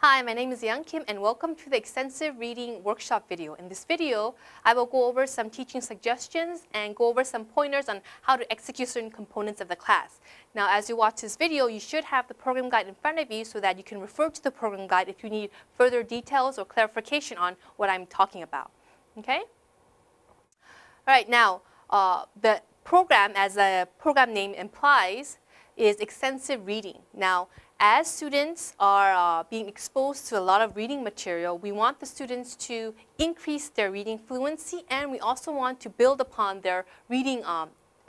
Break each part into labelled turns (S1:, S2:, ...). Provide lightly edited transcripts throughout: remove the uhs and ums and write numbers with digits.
S1: Hi, my name is Young Kim and welcome to the Extensive Reading Workshop video. In this video, I will go over some teaching suggestions and go over some pointers on how to execute certain components of the class. Now, as you watch this video, you should have the program guide in front of you so that you can refer to the program guide if you need further details or clarification on what I'm talking about. Okay? All right, now, the program, as the program name implies, is extensive reading. Now, as students are being exposed to a lot of reading material, we want the students to increase their reading fluency, and we also want to build upon their reading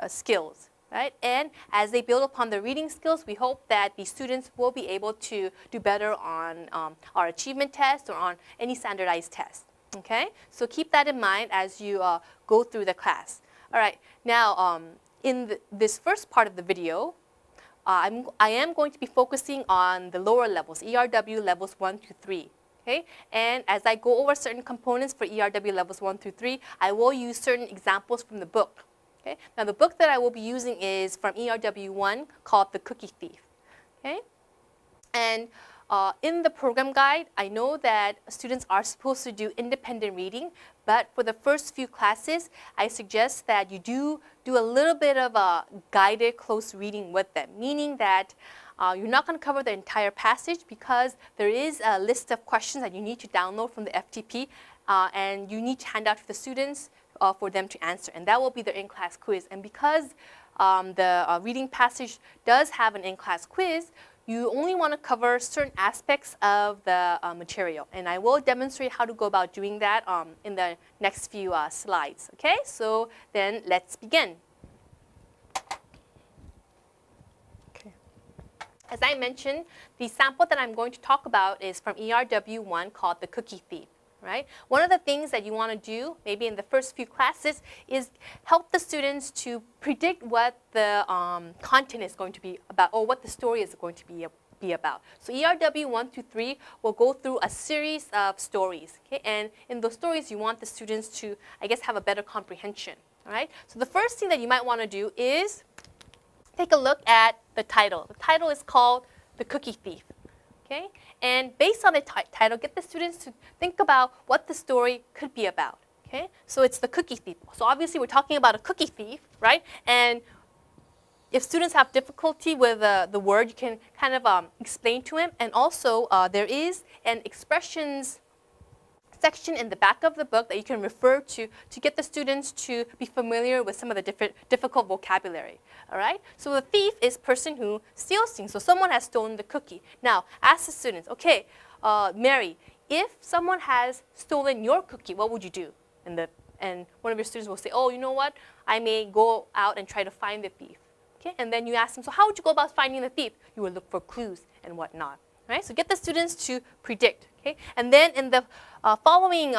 S1: skills, right? And as they build upon their reading skills, we hope that the students will be able to do better on our achievement test or on any standardized test, okay? So keep that in mind as you go through the class. All right, now in this first part of the video, I am going to be focusing on the lower levels, ERW levels 1 to 3. Okay? And as I go over certain components for ERW levels 1 through 3, I will use certain examples from the book. Okay? Now the book that I will be using is from ERW 1 called The Cookie Thief. Okay? And in the program guide, I know that students are supposed to do independent reading, but for the first few classes, I suggest that you do a little bit of a guided close reading with them, meaning that you're not going to cover the entire passage because there is a list of questions that you need to download from the FTP, and you need to hand out to the students for them to answer, and that will be their in-class quiz. And because the reading passage does have an in-class quiz, you only want to cover certain aspects of the material. And I will demonstrate how to go about doing that in the next few slides. Okay, so then let's begin. Okay. As I mentioned, the sample that I'm going to talk about is from ERW 1 called The Cookie Thief. Right? One of the things that you want to do, maybe in the first few classes, is help the students to predict what the content is going to be about, or what the story is going to be about. So ERW 1 to 3 will go through a series of stories. Okay? And in those stories, you want the students to, I guess, have a better comprehension. All right? So the first thing that you might want to do is take a look at the title. The title is called The Cookie Thief. Okay? And based on the title, get the students to think about what the story could be about. Okay? So it's the cookie thief. So obviously we're talking about a cookie thief, right? And if students have difficulty with the word, you can kind of explain to them. And also there is an expressions section in the back of the book that you can refer to get the students to be familiar with some of the difficult vocabulary. All right? So the thief is person who steals things. So someone has stolen the cookie. Now, ask the students, okay, Mary, if someone has stolen your cookie, what would you do? And one of your students will say, oh, you know what? I may go out and try to find the thief. Okay? And then you ask them, so how would you go about finding the thief? You would look for clues and whatnot. Right? So get the students to predict. Okay? And then in the following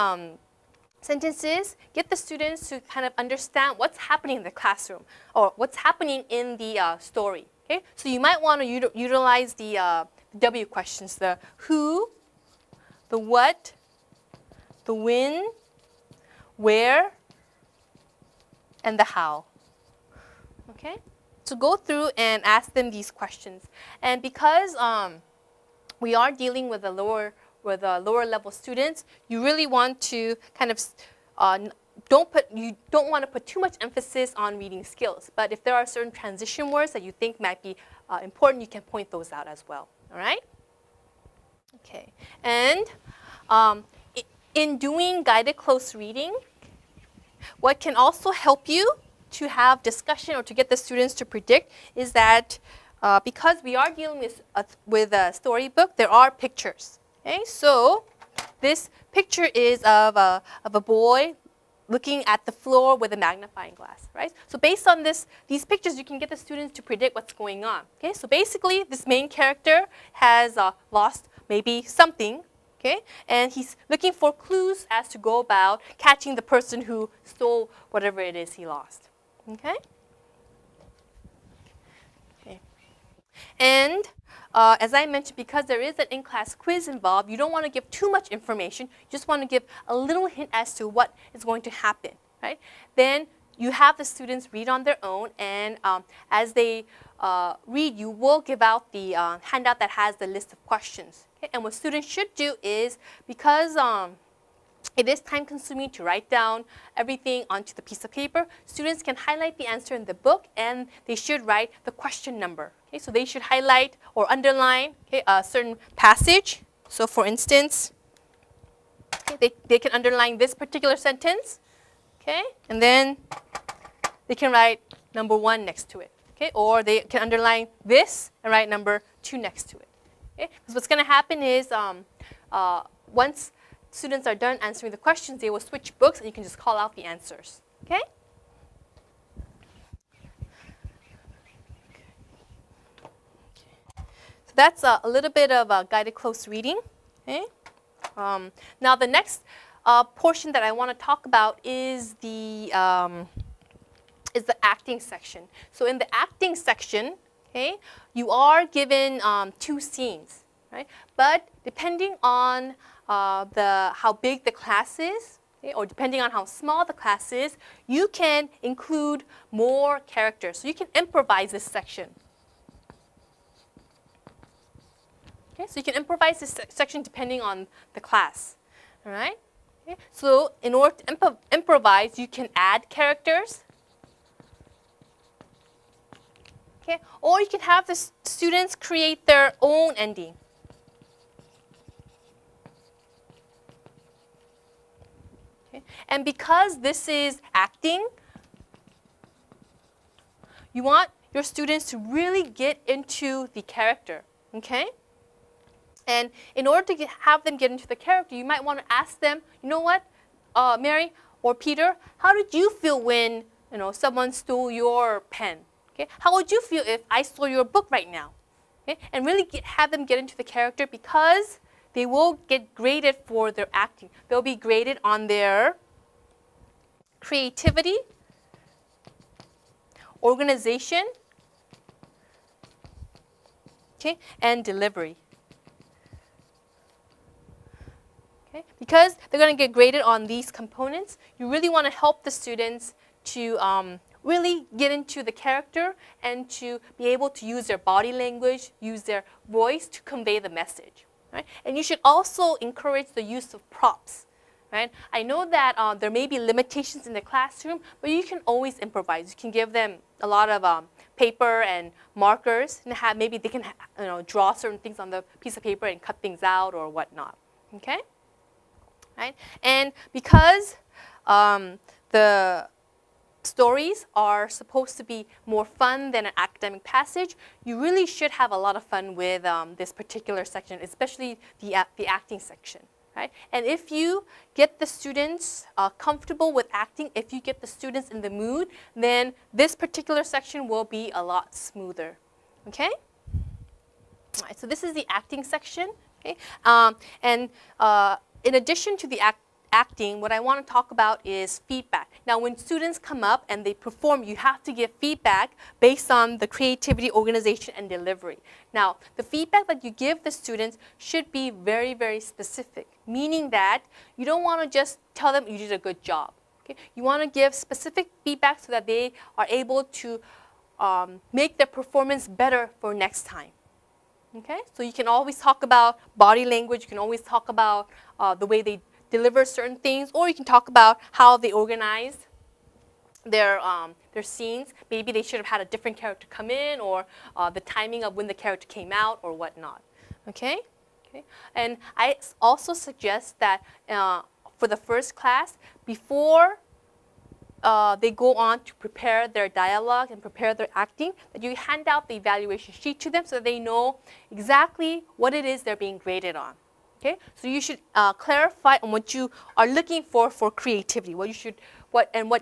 S1: sentences, get the students to kind of understand what's happening in the classroom or what's happening in the story. Okay? So you might want to utilize the W questions, the who, the what, the when, where, and the how. Okay? So go through and ask them these questions. And because we are dealing with the lower level students, you really want to kind of you don't want to put too much emphasis on reading skills. But if there are certain transition words that you think might be important, you can point those out as well. All right? Okay. And in doing guided close reading, what can also help you to have discussion or to get the students to predict is that because we are dealing with a storybook, there are pictures. Okay, so this picture is of a boy looking at the floor with a magnifying glass, right? So based on these pictures, you can get the students to predict what's going on. Okay, so basically, this main character has lost maybe something, okay, and he's looking for clues as to go about catching the person who stole whatever it is he lost. Okay. And as I mentioned, because there is an in-class quiz involved, you don't want to give too much information. You just want to give a little hint as to what is going to happen. Right? Then you have the students read on their own, and as they read, you will give out the handout that has the list of questions. Okay? And what students should do is, because it is time consuming to write down everything onto the piece of paper, students can highlight the answer in the book, and they should write the question number. Okay? So they should highlight or underline, okay, a certain passage. So for instance, okay, they can underline this particular sentence, okay, and then they can write number 1 next to it, okay, or they can underline this and write number 2 next to it. Okay? Because what's going to happen is once students are done answering the questions, they will switch books, and you can just call out the answers. Okay? So that's a little bit of guided close reading. Okay? Now the next portion that I want to talk about is the acting section. So in the acting section, okay, you are given 2 scenes, right? But depending on how big the class is, okay, or depending on how small the class is, you can include more characters. So you can improvise this section. Okay, so you can improvise this section depending on the class. All right? Okay, so in order to improvise, you can add characters. Okay, or you can have the students create their own ending. Okay, and because this is acting, you want your students to really get into the character. Okay? And in order to have them get into the character, you might want to ask them, you know what, Mary or Peter, how did you feel when someone stole your pen? Okay? How would you feel if I stole your book right now? Okay? And really have them get into the character, because they will get graded for their acting. They'll be graded on their creativity, organization, okay, and delivery. Okay? Because they're going to get graded on these components, you really want to help the students to really get into the character and to be able to use their body language, use their voice to convey the message. Right? And you should also encourage the use of props. Right? I know that there may be limitations in the classroom, but you can always improvise. You can give them a lot of paper and markers, and maybe they can draw certain things on the piece of paper and cut things out or whatnot. Okay? Right? And because the stories are supposed to be more fun than an academic passage, you really should have a lot of fun with this particular section, especially the acting section. Right? And if you get the students comfortable with acting, if you get the students in the mood, then this particular section will be a lot smoother. Okay? All right, so this is the acting section. Okay? In addition to the acting, what I want to talk about is feedback. Now, when students come up and they perform, you have to give feedback based on the creativity, organization, and delivery. Now, the feedback that you give the students should be very, very specific, meaning that you don't want to just tell them you did a good job. Okay? You want to give specific feedback so that they are able to make their performance better for next time. Okay? So you can always talk about body language. You can always talk about the way they deliver certain things, or you can talk about how they organize their scenes. Maybe they should have had a different character come in, or the timing of when the character came out, or whatnot. Okay? Okay? And I also suggest that for the first class, before they go on to prepare their dialogue and prepare their acting, that you hand out the evaluation sheet to them so that they know exactly what it is they're being graded on. Okay? So you should clarify on what you are looking for creativity, what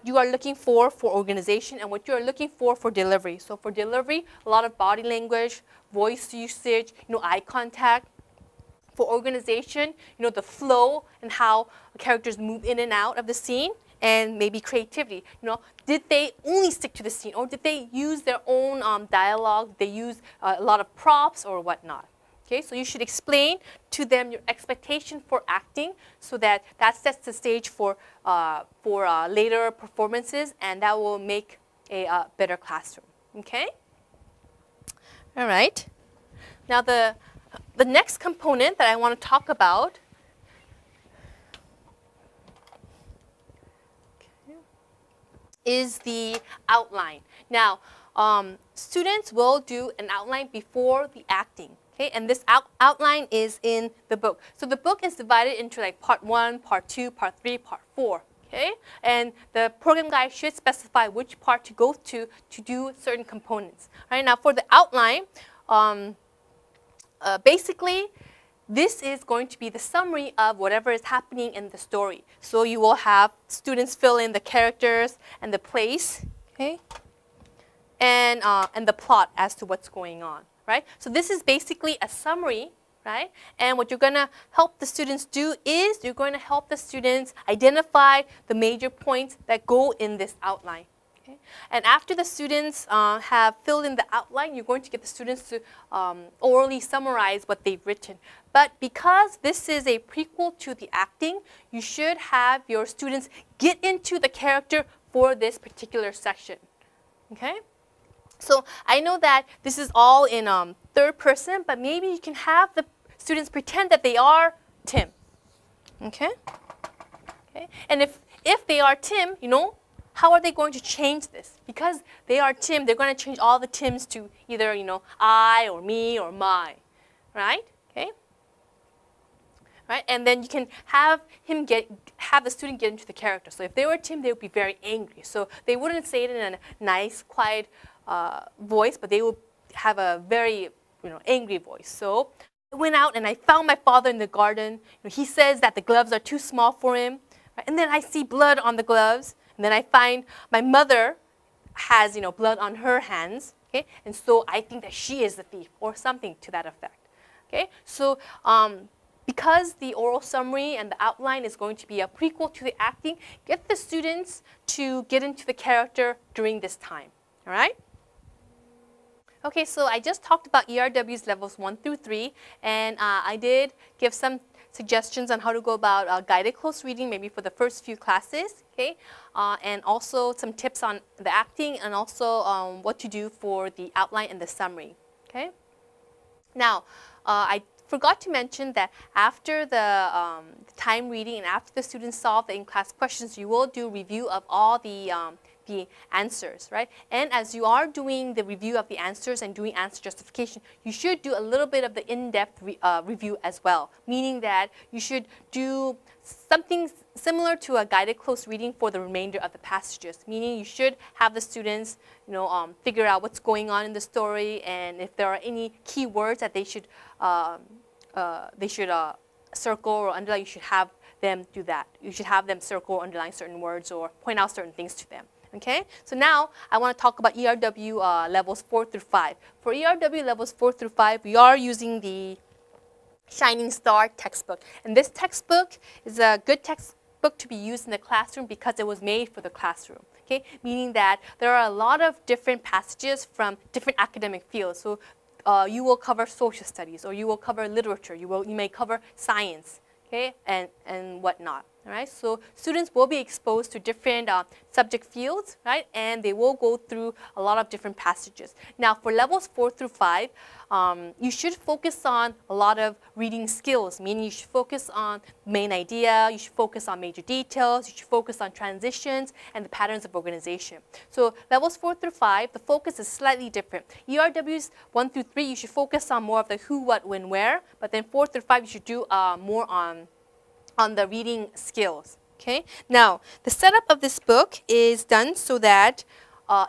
S1: you are looking for organization, and what you are looking for delivery. So for delivery, a lot of body language, voice usage, eye contact. For organization, the flow and how characters move in and out of the scene, and maybe creativity. Did they only stick to the scene, or did they use their own dialogue? Did they use a lot of props or whatnot? Okay, so you should explain to them your expectation for acting, so that sets the stage for later performances, and that will make a better classroom. Okay. All right. Now the next component that I want to talk about is the outline. Now, students will do an outline before the acting. Okay, and this outline is in the book. So the book is divided into like part 1, part 2, part 3, part 4. Okay, and the program guide should specify which part to go to do certain components. All right, now for the outline, basically, this is going to be the summary of whatever is happening in the story. So you will have students fill in the characters and the place, okay, and the plot as to what's going on, right? So this is basically a summary, right? And what you're going to help the students do is you're going to help the students identify the major points that go in this outline. Okay? And after the students have filled in the outline, you're going to get the students to orally summarize what they've written. But because this is a prequel to the acting, you should have your students get into the character for this particular section. Okay? So I know that this is all in third person, but maybe you can have the students pretend that they are Tim. Okay? Okay? And if they are Tim, you know, how are they going to change this? Because they are Tim, they're going to change all the Tims to either, you know, I or me or my, right? Okay? Right? And then you can have the student get into the character. So if they were Tim, they would be very angry. So they wouldn't say it in a nice, quiet voice, but they would have a very, you know, angry voice. So I went out and I found my father in the garden. You know, he says that the gloves are too small for him. Right? And then I see blood on the gloves. And then I find my mother has, you know, blood on her hands, okay? And so I think that she is the thief, or something to that effect, okay? So because the oral summary and the outline is going to be a prequel to the acting, get the students to get into the character during this time, all right? Okay, so I just talked about ERW's levels 1 through 3, and I did give some suggestions on how to go about guided close reading, maybe for the first few classes, okay? And also some tips on the acting, and also what to do for the outline and the summary, okay? Now, I forgot to mention that after the time reading and after the students solve the in-class questions, you will do review of all the answers, right? And as you are doing the review of the answers and doing answer justification, you should do a little bit of the in-depth review as well, meaning that you should do something similar to a guided close reading for the remainder of the passages, meaning you should have the students, you know, figure out what's going on in the story, and if there are any key words that they should circle or underline, you should have them do that. You should have them circle or underline certain words or point out certain things to them. Okay, so now I want to talk about ERW levels 4 through 5. For ERW levels 4 through 5, we are using the Shining Star textbook. And this textbook is a good textbook to be used in the classroom because it was made for the classroom. Okay, meaning that there are a lot of different passages from different academic fields. So you will cover social studies, or you will cover literature, you may cover science, okay, and whatnot. All right, so students will be exposed to different subject fields, right, and they will go through a lot of different passages. Now, for levels 4 through 5, you should focus on a lot of reading skills, meaning you should focus on main idea, you should focus on major details, you should focus on transitions and the patterns of organization. So levels 4 through 5, the focus is slightly different. ERWs 1 through 3, you should focus on more of the who, what, when, where, but then 4 through 5, you should do more on the reading skills, okay? Now, the setup of this book is done so that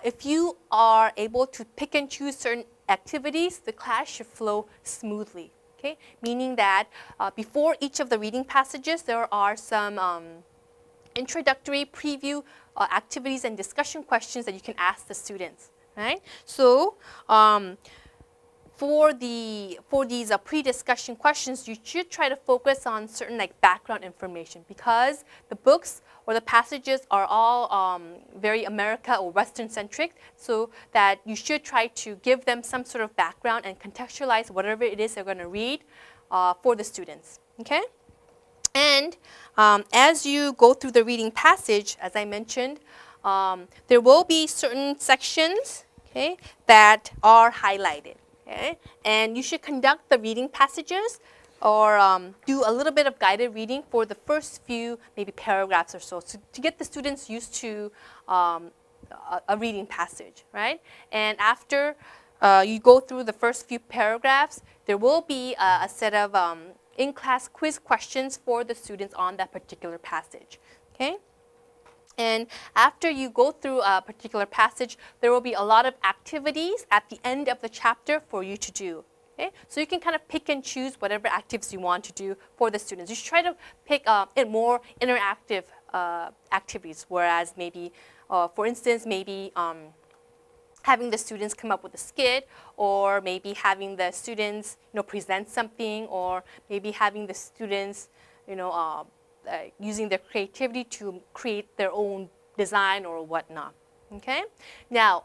S1: if you are able to pick and choose certain activities, the class should flow smoothly, okay? Meaning that before each of the reading passages, there are some introductory preview activities and discussion questions that you can ask the students, right? So, for these pre-discussion questions, you should try to focus on certain like background information, because the books or the passages are all very America or Western centric, so that you should try to give them some sort of background and contextualize whatever it is they're going to read for the students. Okay? And as you go through the reading passage, as I mentioned, there will be certain sections, okay, that are highlighted. Okay? And you should conduct the reading passages or do a little bit of guided reading for the first few maybe paragraphs or so to get the students used to a reading passage, right? And after you go through the first few paragraphs, there will be a set of in-class quiz questions for the students on that particular passage, okay? And after you go through a particular passage, there will be a lot of activities at the end of the chapter for you to do. Okay? So you can kind of pick and choose whatever activities you want to do for the students. You should try to pick more interactive activities, whereas maybe, for instance, maybe having the students come up with a skit, or maybe having the students, present something, or maybe having the students, using their creativity to create their own design or whatnot. Okay? Now,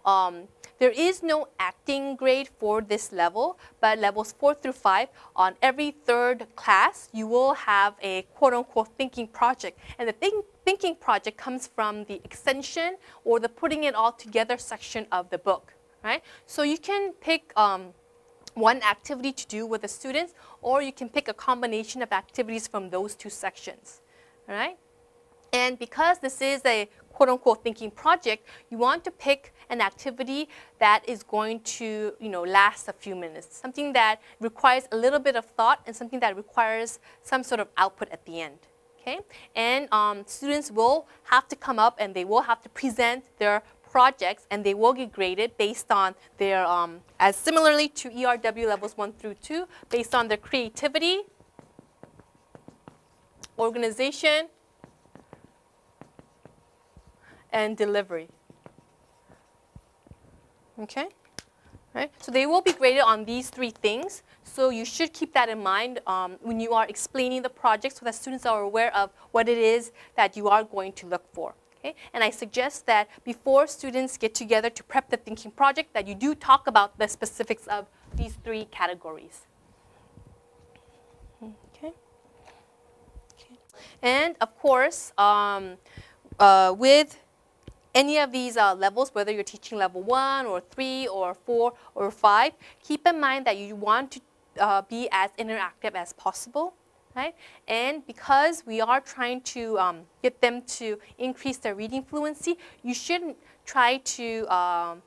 S1: there is no acting grade for this level, but levels 4 through 5, on every third class, you will have a quote-unquote thinking project. And the thinking project comes from the extension or the putting it all together section of the book, right? So you can pick one activity to do with the students, or you can pick a combination of activities from those two sections, all right? And because this is a quote-unquote thinking project, you want to pick an activity that is going to, last a few minutes, something that requires a little bit of thought and something that requires some sort of output at the end, okay? And students will have to come up and they will have to present their projects, and they will get graded based on their, as similarly to ERW levels 1 through 2, based on their creativity, organization, and delivery. Okay? Right? So they will be graded on these 3 things. So you should keep that in mind when you are explaining the project, so that students are aware of what it is that you are going to look for. Okay? And I suggest that before students get together to prep the thinking project, that you do talk about the specifics of these 3 categories. Okay? Okay. And of course, with any of these levels, whether you're teaching level 1 or 3 or 4 or 5, keep in mind that you want to be as interactive as possible, right? And because we are trying to get them to increase their reading fluency, you shouldn't try to,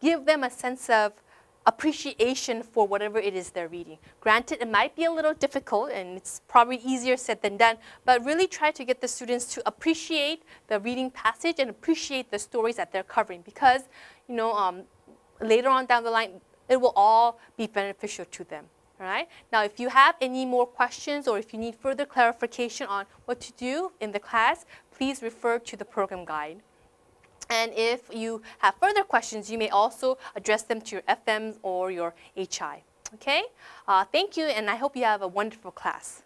S1: give them a sense of appreciation for whatever it is they're reading. Granted, it might be a little difficult and it's probably easier said than done, but really try to get the students to appreciate the reading passage and appreciate the stories that they're covering, because later on down the line, it will all be beneficial to them. All right? Now, if you have any more questions or if you need further clarification on what to do in the class, please refer to the program guide. And if you have further questions, you may also address them to your FMs or your HI. Okay? Thank you, and I hope you have a wonderful class.